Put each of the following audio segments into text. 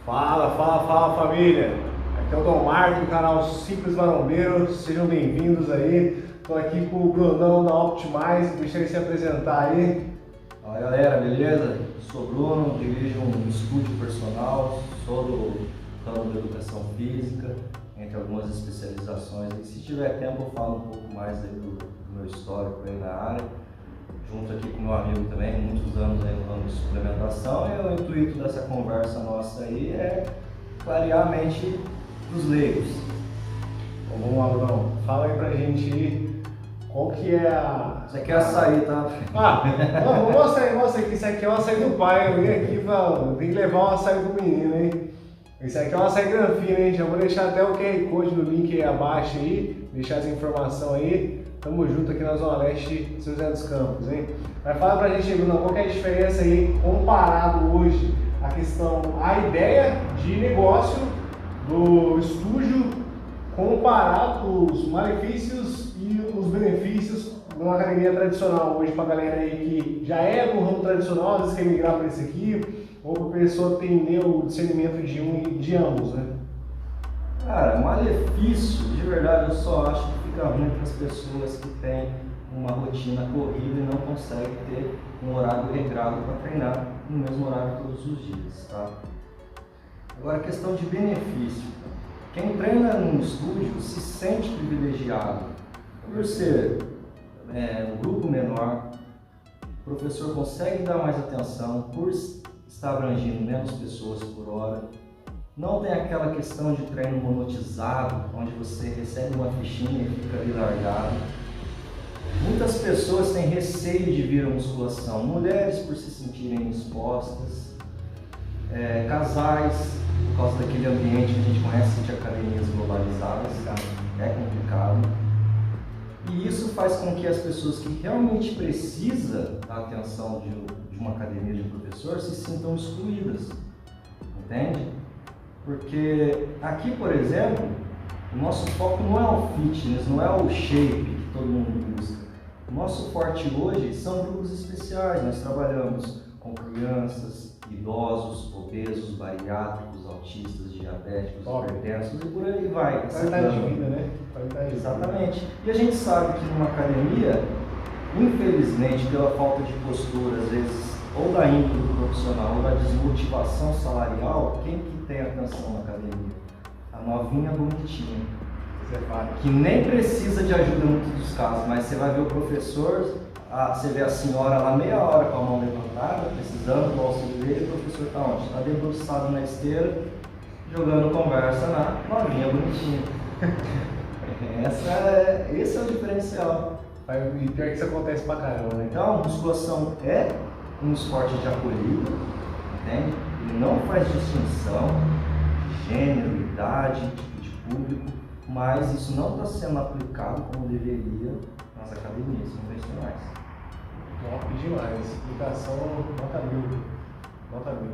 Fala família! Aqui é o Dom Marco do canal Simples Marombeiro, sejam bem-vindos aí. Estou aqui com o Brunão da Optimize, gostaria de se apresentar aí. Fala galera, beleza? Sou o Bruno, dirijo um estúdio personal, sou do ramo de educação física, entre algumas especializações. E se tiver tempo eu falo um pouco mais aí do meu histórico aí na área, junto aqui com meu amigo também, muitos anos aí no ramo de suplementação, e o intuito dessa conversa nossa aí é clarear a mente dos leigos. Então, vamos lá, Brunão, fala aí pra gente aí qual que é a... Isso aqui é açaí, tá? Não, mostra aí que isso aqui é o açaí do pai. Eu vim aqui pra... tem que levar o açaí do menino, hein? Esse aqui é o açaí granfino, hein? Já vou deixar até o QR Code do link aí abaixo aí, deixar essa informação aí. Tamo junto aqui na Zona Leste, São José dos Campos, hein? Mas fala pra gente aí, Bruno, qual que é a diferença aí, comparado hoje, a ideia de negócio do estúdio, comparado os malefícios e os benefícios de uma academia tradicional hoje pra galera aí que já é do ramo tradicional, às vezes quer migrar para esse aqui, ou pra pessoa entender o discernimento de um e de ambos, né? Cara, malefício, de verdade, eu só acho que fica ruim para as pessoas que têm uma rotina corrida e não conseguem ter um horário regrado para treinar no mesmo horário todos os dias, tá? Agora, questão de benefício. Quem treina num estúdio se sente privilegiado por ser um grupo menor, o professor consegue dar mais atenção por estar abrangindo menos pessoas por hora. Não tem aquela questão de treino monotizado, onde você recebe uma fichinha e fica ali largado. Muitas pessoas têm receio de vir à musculação, mulheres por se sentirem expostas, casais, por causa daquele ambiente que a gente conhece de academias globalizadas, é complicado. E isso faz com que as pessoas que realmente precisam da atenção de uma academia de um professor se sintam excluídas, entende? Porque aqui, por exemplo, o nosso foco não é o fitness, não é o shape que todo mundo busca. O nosso forte hoje são grupos especiais. Nós trabalhamos com crianças, idosos, obesos, bariátricos, autistas, diabéticos, hipertensos e por aí vai. Qualidade de vida, né? Exatamente. E a gente sabe que numa academia, infelizmente, pela falta de postura, às vezes, ou da índole do profissional, ou da desmotivação salarial, quem que tem atenção na academia? A novinha bonitinha, que nem precisa de ajuda em muitos dos casos, mas você vai ver o professor, você vê a senhora lá meia hora com a mão levantada, precisando do auxílio dele, o professor está onde? Está debruçado na esteira, jogando conversa na novinha bonitinha. Esse é o diferencial. E pior que isso acontece pra caramba, né? Então, musculação é um esporte de acolhida, entende? Ele não faz distinção de gênero, idade, tipo de público, mas isso não está sendo aplicado como deveria nas academias convencionais. Top demais, explicação nota mil. Nota mil.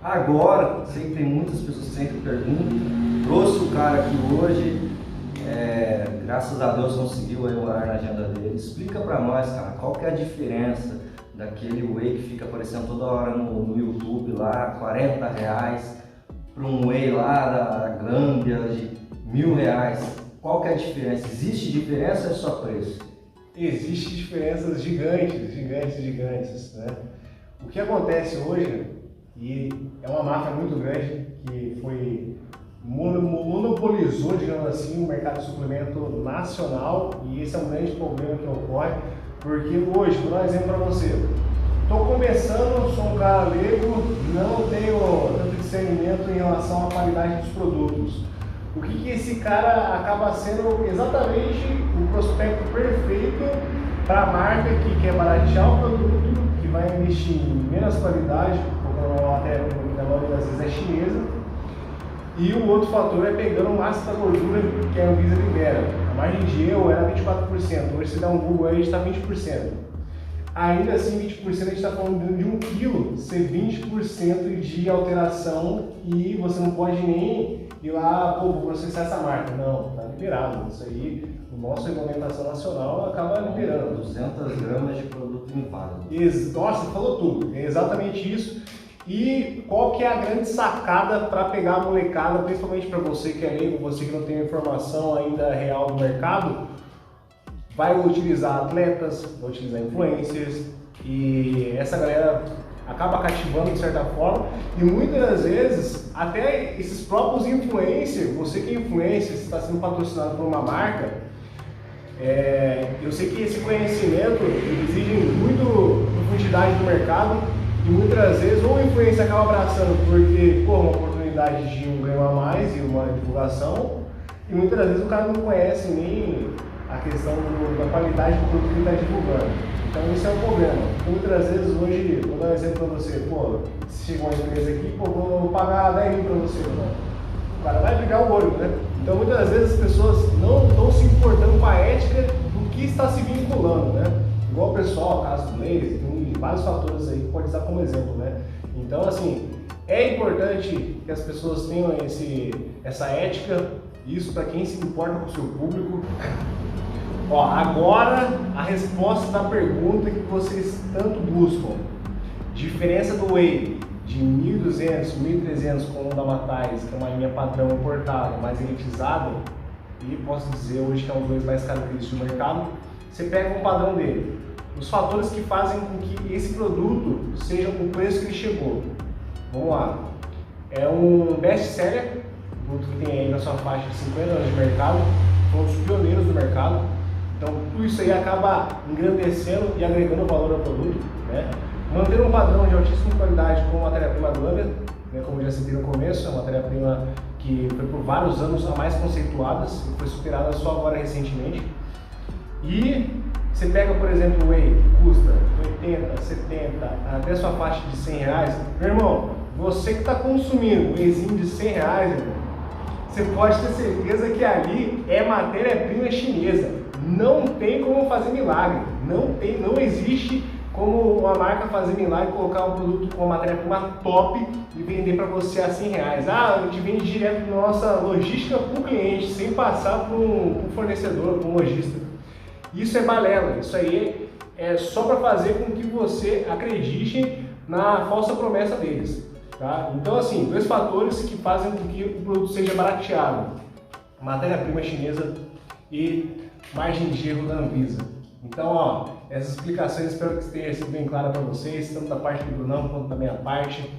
Agora, sei que tem muitas pessoas que sempre perguntam, trouxe o cara aqui hoje, graças a Deus conseguiu aí o horário na agenda dele. Explica pra nós, cara, qual que é a diferença daquele whey que fica aparecendo toda hora no YouTube lá, R$40, para um whey lá da Grâmbia de R$1.000. Qual que é a diferença? Existe diferença ou é só preço? Existem diferenças gigantes, né? O que acontece hoje, e é uma máfia muito grande que foi monopolizou, digamos assim, o mercado de suplemento nacional, e esse é um grande problema que ocorre, porque hoje, vou dar um exemplo para você, estou começando, sou um cara leigo, não tenho tanto discernimento em relação à qualidade dos produtos. O que esse cara acaba sendo exatamente o prospecto perfeito para a marca que quer baratear o produto, que vai investir em menos qualidade, porque a maioria das vezes é chinesa, e o outro fator é pegando o máximo da gordura que a Anvisa libera. A margem de erro era 24%, hoje se dá um Google aí, a gente está 20%. Ainda assim, 20% a gente está falando de 1 quilo ser 20% de alteração e você não pode nem ir lá, vou processar essa marca. Não, está liberado. Isso aí, a nossa regulamentação nacional acaba liberando. 200 gramas de produto inválido. Nossa, falou tudo. É exatamente isso. E qual que é a grande sacada para pegar a molecada, principalmente para você que é leigo, você que não tem informação ainda real do mercado, vai utilizar atletas, vai utilizar influencers e essa galera acaba cativando de certa forma e muitas das vezes até esses próprios influencers, você que é influencer, está sendo patrocinado por uma marca, eu sei que esse conhecimento exige muito profundidade do mercado e muitas vezes ou o influencer acaba abraçando porque uma oportunidade de um ganho a mais e uma divulgação e muitas vezes o cara não conhece nem a questão da qualidade do produto que ele está divulgando. Então isso é um problema. Muitas vezes hoje, vou dar um exemplo para você, se chega uma empresa aqui, vou pagar 10 mil para você, né? O cara vai brigar o olho, né? Então muitas vezes as pessoas não estão se importando com a ética do que está se vinculando, né? Igual o pessoal, o caso do Blaze, tem vários fatores aí que pode usar como exemplo, né? Então assim, é importante que as pessoas tenham essa ética, isso para quem se importa com o seu público. Agora a resposta da pergunta que vocês tanto buscam. Diferença do Whey de 1.200, 1.300 com o da Matais, que é uma linha padrão importada, mais elitizada, e posso dizer hoje que é um dos mais característicos do mercado, você pega um padrão dele. Os fatores que fazem com que esse produto seja o preço que ele chegou. Vamos lá. É um best-seller, produto que tem aí na sua faixa de 50 anos de mercado, são os pioneiros do mercado. Então, tudo isso aí acaba engrandecendo e agregando valor ao produto, né? Manter um padrão de altíssima qualidade com matéria-prima Glamber, né? Como eu já citei no começo, é uma matéria-prima que foi por vários anos a mais conceituadas e foi superada só agora recentemente. E você pega, por exemplo, o Whey, que custa 80, 70, até sua faixa de 100 reais. Meu irmão, você que está consumindo um Wheyzinho de 100 reais, irmão, você pode ter certeza que ali é matéria-prima chinesa. Não tem como fazer milagre, não existe como uma marca fazer milagre e colocar um produto com uma matéria-prima top e vender para você a 100 reais. A gente vende direto na nossa logística para o cliente, sem passar por um fornecedor, por um lojista. Isso é balela, isso aí é só para fazer com que você acredite na falsa promessa deles. Tá? Então assim, dois fatores que fazem com que o produto seja barateado: matéria-prima chinesa e margem de erro da Anvisa. Então, essas explicações espero que tenha sido bem clara para vocês, tanto da parte do Brunão quanto da minha parte.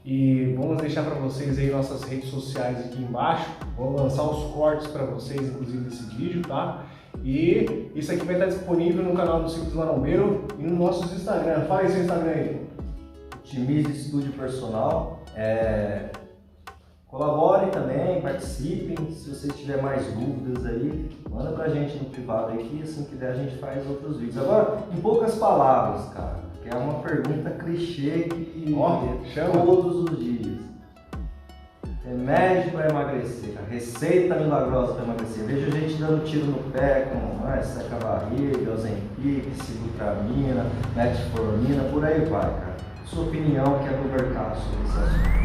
E vamos deixar para vocês aí nossas redes sociais aqui embaixo. Vou lançar os cortes para vocês, inclusive desse vídeo, tá? E isso aqui vai estar disponível no canal do Simples Marombeiro e no nossos Instagram. Fala aí seu Instagram aí. Otimize Estúdio Personal. Colaborem também, participem. Se vocês tiverem mais dúvidas aí, manda pra gente no privado aqui, assim que der a gente faz outros vídeos. Agora, em poucas palavras, cara, que é uma pergunta clichê que todos os dias. Remédio para emagrecer, receita milagrosa para emagrecer. Vejo gente dando tiro no pé com seca a barriga, Ozempic, sibutramina, metformina, por aí vai, cara. Sua opinião que é do mercado sobre esse assunto.